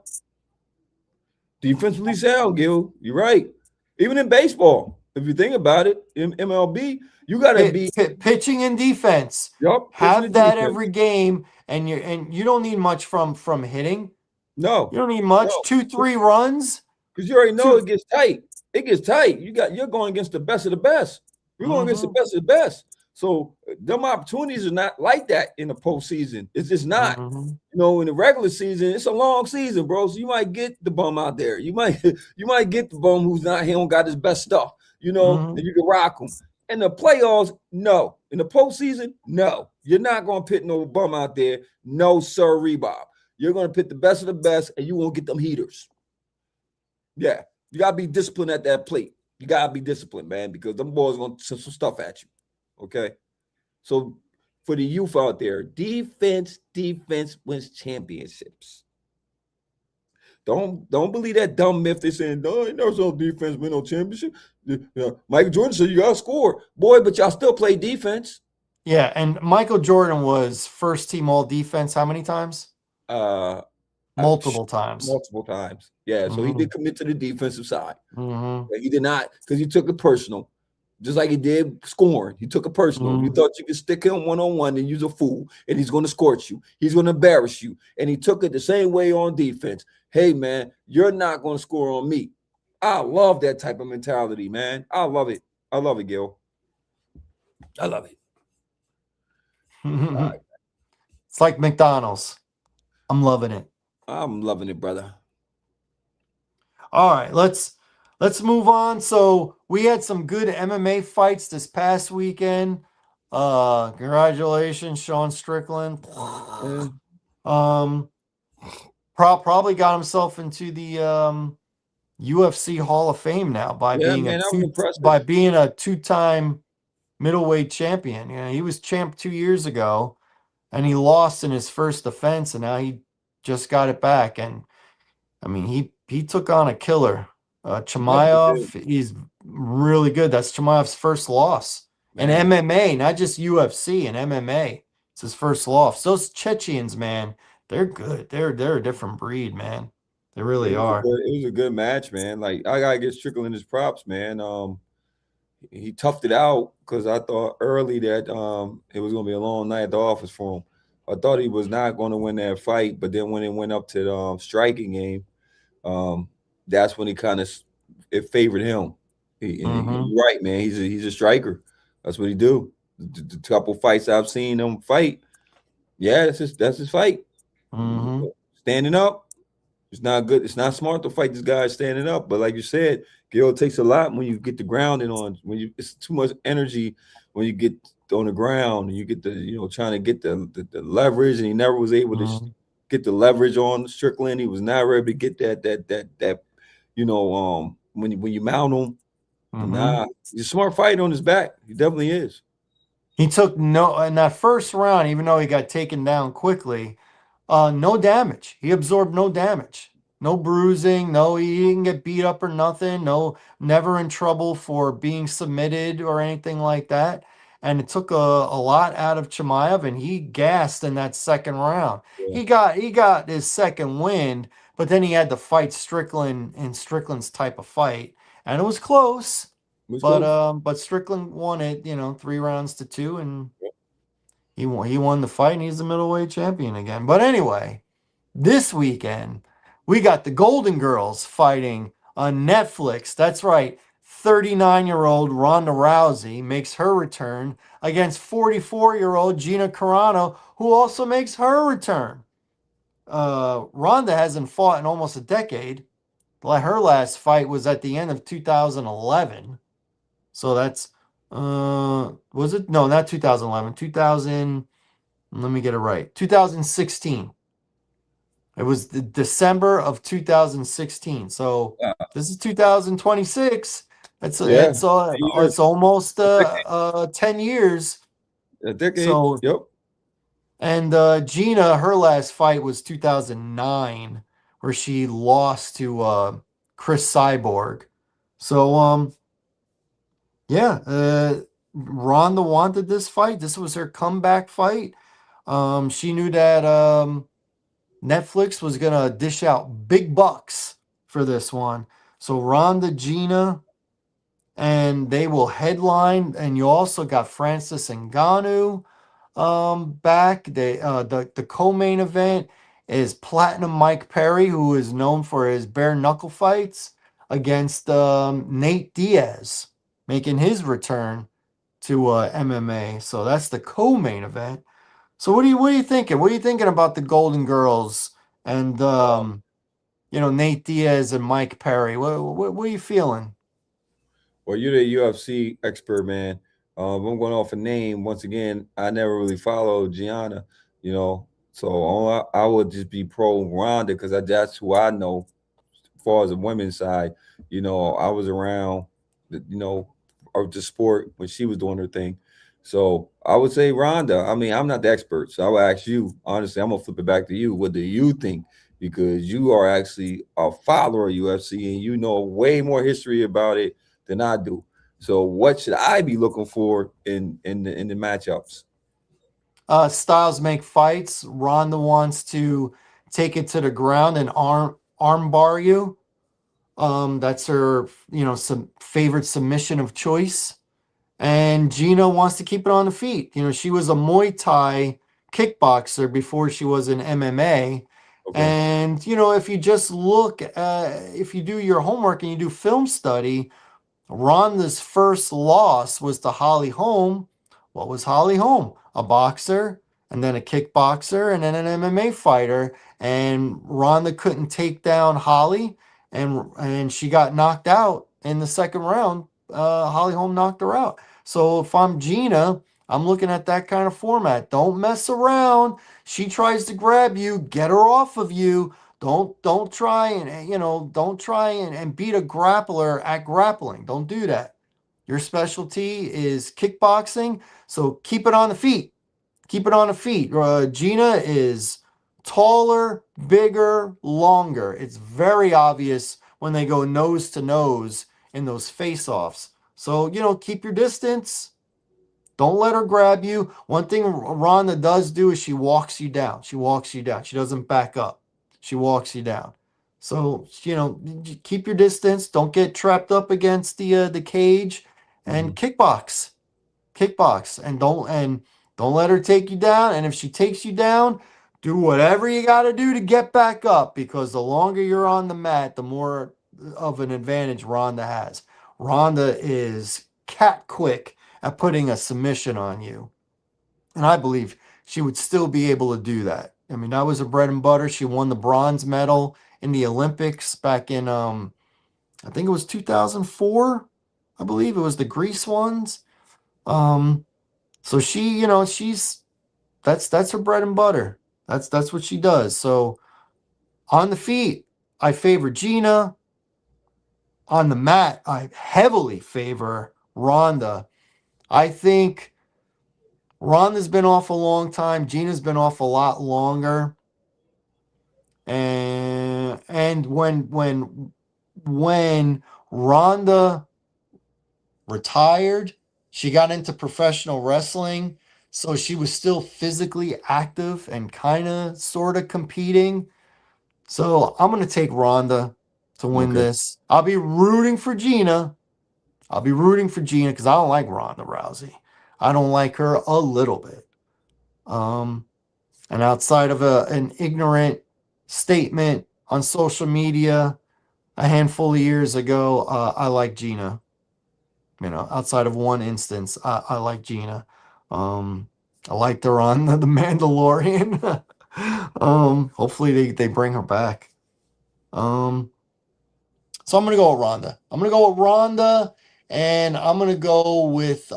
Gil. You're right. Even in baseball, if you think about it, in MLB, you got to be pitching and defense. Yep, have that every game. And you don't need much from hitting. No, you don't need much. 2-3 runs. Because you already know it gets tight. It gets tight. You're going against the best of the best. You're going against the best of the best. So them opportunities are not like that in the postseason. It's just not. In the regular season, it's a long season, bro. So you might get the bum out there. You might get the bum who's not. He don't got his best stuff. And you can rock him. In the playoffs, no. In the postseason, no. You're not going to put no bum out there. No, sir, Bob. You're going to put the best of the best, and you won't get them heaters. Yeah. You got to be disciplined at that plate. You got to be disciplined, man, because them boys are going to send some stuff at you. Okay? So, for the youth out there, defense wins championships. Don't believe that dumb myth they saying, no, there's no defense win no championship. Michael Jordan said you got to score. Boy, but y'all still play defense. Yeah, and Michael Jordan was first team all defense how many times? multiple times. Multiple times. Yeah, so he did commit to the defensive side. He did not, because he took it personal. Just like he did scoring. He took it personal. You thought you could stick him one-on-one and use a fool, and he's going to scorch you. He's going to embarrass you. And he took it the same way on defense. Hey, man, you're not going to score on me. I love that type of mentality, man. I love it. I love it, Gil. I love it. Right. It's like McDonald's. I'm loving it. I'm loving it, brother. All right, let's move on. So we had some good MMA fights this past weekend. Congratulations, Sean Strickland. Probably got himself into the UFC Hall of Fame now by being a two-time middleweight champion. You know, he was champ 2 years ago, and he lost in his first defense, and now he just got it back. And I mean, he took on a killer. Chimaev, he's really good. That's Chimaev's first loss in MMA, not just UFC and MMA. It's his first loss. Those Chechens, man, they're good. They're a different breed, man. They really are. It was a good match, man. Like, I gotta get Strickland his props, man. He toughed it out, because I thought early that it was gonna be a long night at the office for him. I thought he was not going to win that fight, but then when it went up to the striking game, that's when it favored him. He's right, man. He's a striker. That's what he do. The couple fights I've seen him fight, yeah, that's his fight. Standing up, it's not good. It's not smart to fight this guy standing up. But like you said, Gil, it takes a lot when you get the grounding on. It's too much energy when you get on the ground and you get trying to get the leverage, and he never was able to get the leverage on Strickland. He was not able to get that when you mount him. Nah, he's a smart fight on his back. He definitely is. He took in that first round, even though he got taken down quickly, no damage. He absorbed no damage. No bruising, he didn't get beat up or nothing. Never in trouble for being submitted or anything like that. And it took a lot out of Chimaev, and he gassed in that second round. Yeah. He got his second wind, but then he had to fight Strickland in Strickland's type of fight, and it was close. But Strickland won it, 3-2, and he won the fight, and he's the middleweight champion again. But anyway, this weekend we got the Golden Girls fighting on Netflix. That's right. 39-year-old Ronda Rousey makes her return against 44-year-old Gina Carano, who also makes her return. Ronda hasn't fought in almost a decade. Her last fight was at the end of 2011. So that's, was it? No, not 2011. Let me get it right. 2016. It was December of 2016. So this is 2026. It's almost 10 years. A decade. So, yep. And Gina, her last fight was 2009, where she lost to Chris Cyborg. So Ronda wanted this fight. This was her comeback fight. She knew that Netflix was gonna dish out big bucks for this one. So Ronda, Gina, and they will headline. And you also got Francis Ngannou back. The co-main event is Platinum Mike Perry, who is known for his bare knuckle fights, against Nate Diaz, making his return to MMA. So that's the co-main event. So what are you thinking? What are you thinking about the Golden Girls and Nate Diaz and Mike Perry? What are you feeling? Well, you're the UFC expert, man. I'm going off a name. Once again, I never really followed Gianna, so I would just be pro Ronda, because that's who I know as far as the women's side. I was around, of the sport when she was doing her thing. So I would say Ronda. I mean, I'm not the expert, so I would ask you, honestly, I'm going to flip it back to you. What do you think? Because you are actually a follower of UFC, and you know way more history about it than I do. So what should I be looking for in the matchups? Styles make fights. Ronda wants to take it to the ground and arm bar you. That's her, some favorite submission of choice. And Gina wants to keep it on the feet. She was a Muay Thai kickboxer before she was an MMA. Okay. And, if you just look, if you do your homework and you do film study, Ronda's first loss was to Holly Holm. What was Holly Holm? A boxer, and then a kickboxer, and then an MMA fighter. And Ronda couldn't take down Holly, and she got knocked out in the second round. Holly Holm knocked her out. So if I'm Gina, I'm looking at that kind of format. Don't mess around. She tries to grab you, get her off of you. Don't try and beat a grappler at grappling. Don't do that. Your specialty is kickboxing, so keep it on the feet. Keep it on the feet. Gina is taller, bigger, longer. It's very obvious when they go nose to nose in those face-offs. So, keep your distance. Don't let her grab you. One thing Ronda does do is she walks you down. She walks you down. She doesn't back up. She walks you down. So, keep your distance. Don't get trapped up against the cage, and kickbox. Kickbox, and don't let her take you down. And if she takes you down, do whatever you got to do to get back up, because the longer you're on the mat, the more of an advantage Ronda has. Ronda is cat quick at putting a submission on you. And I believe she would still be able to do that. I mean, that was her bread and butter. She won the bronze medal in the Olympics back in, I think it was 2004. I believe it was the Greece ones. So she, that's her bread and butter. That's what she does. So on the feet, I favor Gina. On the mat, I heavily favor Ronda. I think Ronda's been off a long time. Gina's been off a lot longer. And when Ronda retired, she got into professional wrestling. So she was still physically active and kind of sort of competing. So I'm going to take Ronda to win this. I'll be rooting for Gina. Because I don't like Ronda Rousey. I don't like her a little bit. And outside of an ignorant statement on social media a handful of years ago, I like Gina. Outside of one instance, I like Gina. I liked her on the Mandalorian. Hopefully they bring her back. So I'm going to go with Ronda. And I'm going to go with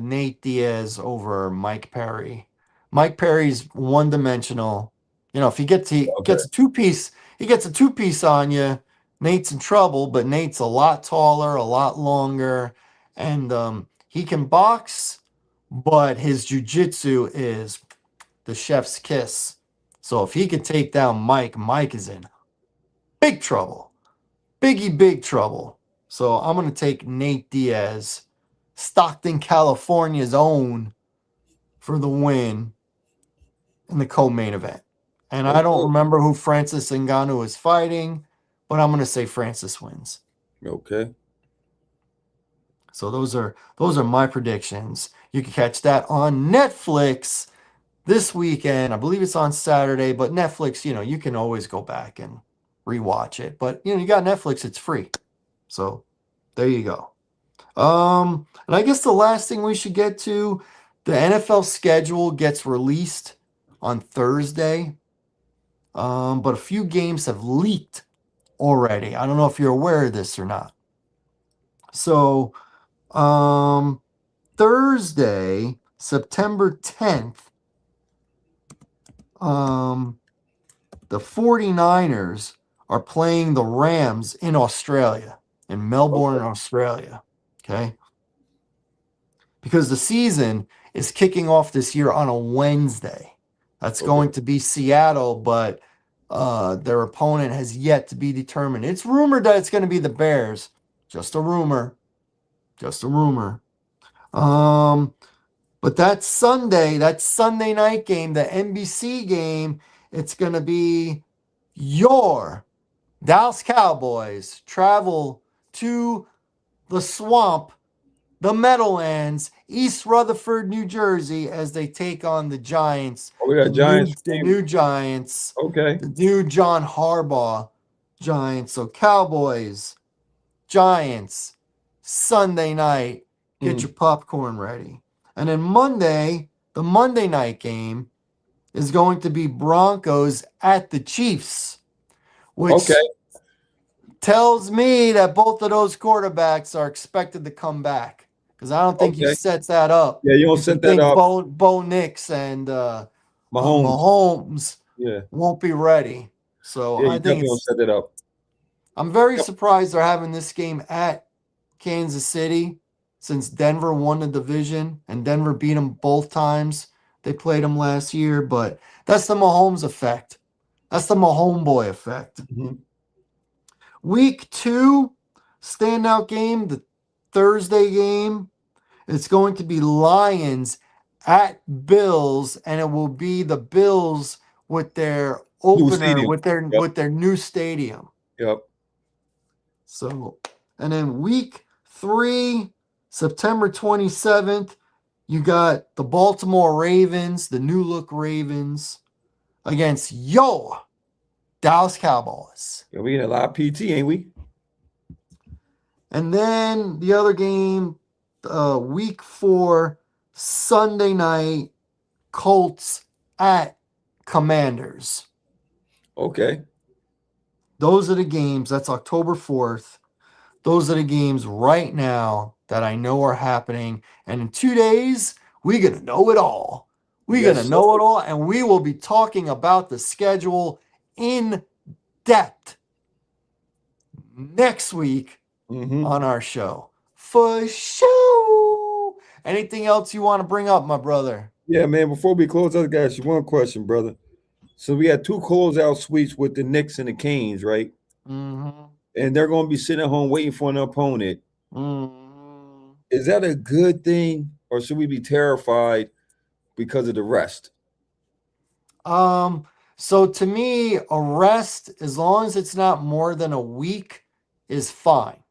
Nate Diaz over Mike Perry. Mike Perry's one-dimensional. If he gets a two-piece, he gets a two-piece on you, Nate's in trouble, but Nate's a lot taller, a lot longer, and he can box, but his jiu-jitsu is the chef's kiss. So if he could take down Mike, Mike is in big trouble. Big trouble. So I'm going to take Nate Diaz, Stockton, California's own, for the win in the co-main event. And I don't remember who Francis Ngannou is fighting, but I'm going to say Francis wins. Okay. So those are my predictions. You can catch that on Netflix this weekend. I believe it's on Saturday, but Netflix, you can always go back and rewatch it. But you got Netflix, it's free. So there you go. And I guess the last thing we should get to, the NFL schedule gets released on Thursday. But a few games have leaked already. I don't know if you're aware of this or not. So Thursday, September 10th, the 49ers are playing the Rams in Australia, in Melbourne, Australia. Okay? Because the season is kicking off this year on a Wednesday. That's going to be Seattle, but their opponent has yet to be determined. It's rumored that it's going to be the Bears. Just a rumor. But that Sunday night game, the NBC game, it's going to be Your Dallas Cowboys travel to the swamp, the Meadowlands, East Rutherford, New Jersey, as they take on the Giants. Oh, we got Giants. The new Giants. Okay. The new John Harbaugh Giants. So Cowboys, Giants, Sunday night. Get your popcorn ready. And then Monday, the Monday night game is going to be Broncos at the Chiefs, which tells me that both of those quarterbacks are expected to come back, because I don't think you set that up. Yeah, you don't set that up. Bo Nix and Mahomes won't be ready. So I think don't set that up. I'm very surprised they're having this game at Kansas City, since Denver won the division and Denver beat them both times they played them last year. But that's the Mahomes effect. That's the Mahomeboy effect. Week 2 standout game, the Thursday game. It's going to be Lions at Bills, and it will be the Bills with their opener, with their new stadium. Yep. So, and then week 3, September 27th, you got the Baltimore Ravens, the new look Ravens, against Dallas Cowboys. Yeah, we had a lot of PT, ain't we? And then the other game, week 4, Sunday night, Colts at Commanders. Okay. Those are the games. That's October 4th. Those are the games right now that I know are happening. And in 2 days, we're going to know it all. We're going to know it all. And we will be talking about the schedule in depth next week on our show. For sure. Anything else you want to bring up, my brother? Yeah, man. Before we close out, guys, one question, brother. So we had 2 closeout sweeps with the Knicks and the Canes, right? And they're going to be sitting at home waiting for an opponent. Is that a good thing, or should we be terrified because of the rest? So to me, a rest, as long as it's not more than a week, is fine.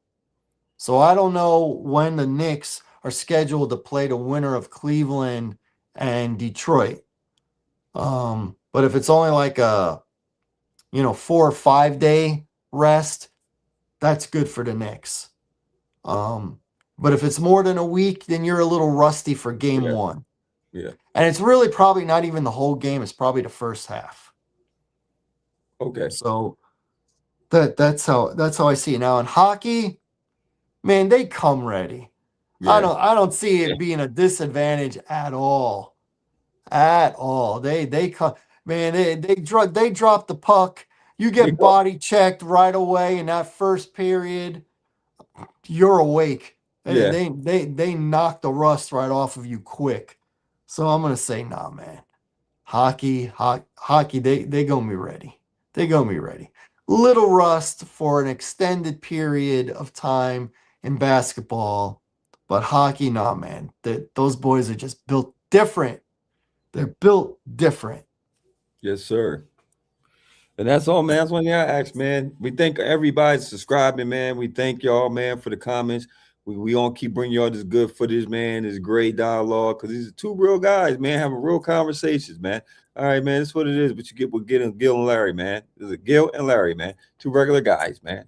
So I don't know when the Knicks are scheduled to play the winner of Cleveland and Detroit. But if it's only like a 4 or 5 day rest, that's good for the Knicks. But if it's more than a week, then you're a little rusty for game 1. Yeah. And it's really probably not even the whole game. It's probably the first half. Okay. So that's how I see it. Now in hockey, man, they come ready. I don't see it being a disadvantage at all. At all. They come, man, they drop the puck. You get body checked right away in that first period. You're awake. They knock the rust right off of you quick. So I'm gonna say, nah, man. Hockey, they gonna be ready. They gonna be ready. Little rust for an extended period of time in basketball, but hockey, nah, man. Those boys are just built different. They're built different. Yes, sir. And that's all, man. That's one thing I ask, man. We thank everybody subscribing, man. We thank y'all, man, for the comments. We gonna keep bringing y'all this good footage, man. This great dialogue, because these are 2 real guys, man, having real conversations, man. All right, man. That's what it is. But you get with Gil and Larry, man. This is Gil and Larry, man. 2 regular guys, man.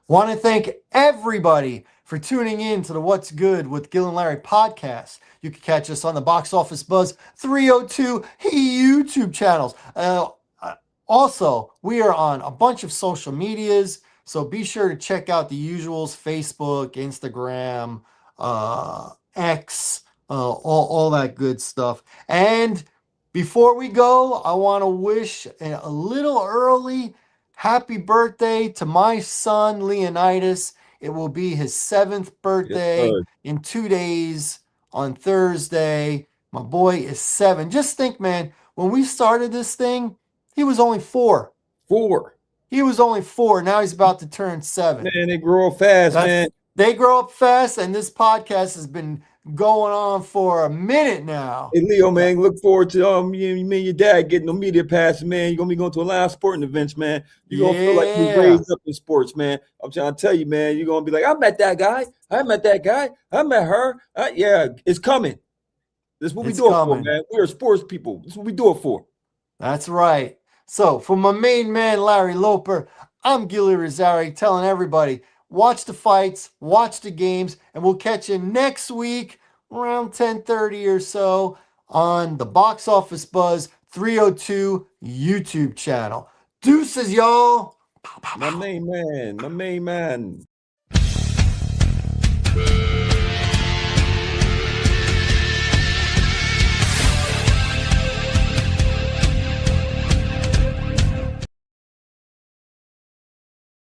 Want to thank everybody for tuning in to the What's Good with Gil and Larry podcast. You can catch us on the Box Office Buzz 302 YouTube channels. Also, we are on a bunch of social medias, so be sure to check out the usuals: Facebook, Instagram, X, all that good stuff. And before we go, I want to wish a little early happy birthday to my son, Leonidas. It will be his 7th birthday in 2 days on Thursday. My boy is 7. Just think, man, when we started this thing, he was only 4. 4. He was only 4. Now he's about to turn 7. Man, they grow up fast, man. They grow up fast, and this podcast has been going on for a minute now. Hey Leo, man, look forward to you and your dad getting the media passes, man. You're gonna be going to a lot of sporting events, man. You're gonna feel like you were Yeah, raised up in sports, man. I'm trying to tell you, man. You're gonna be like, I met that guy, I met that guy, I met her. Yeah, it's coming. This is what we it's do it for, coming. man. We are sports people. This is what we do it for. That's right. So, for my main man, Larry Loper, I'm Gilly Rizzari telling everybody watch the fights, watch the games, and we'll catch you next week around 10:30 or so on the Box Office Buzz 302 YouTube channel. Deuces, y'all. My main man, my main man.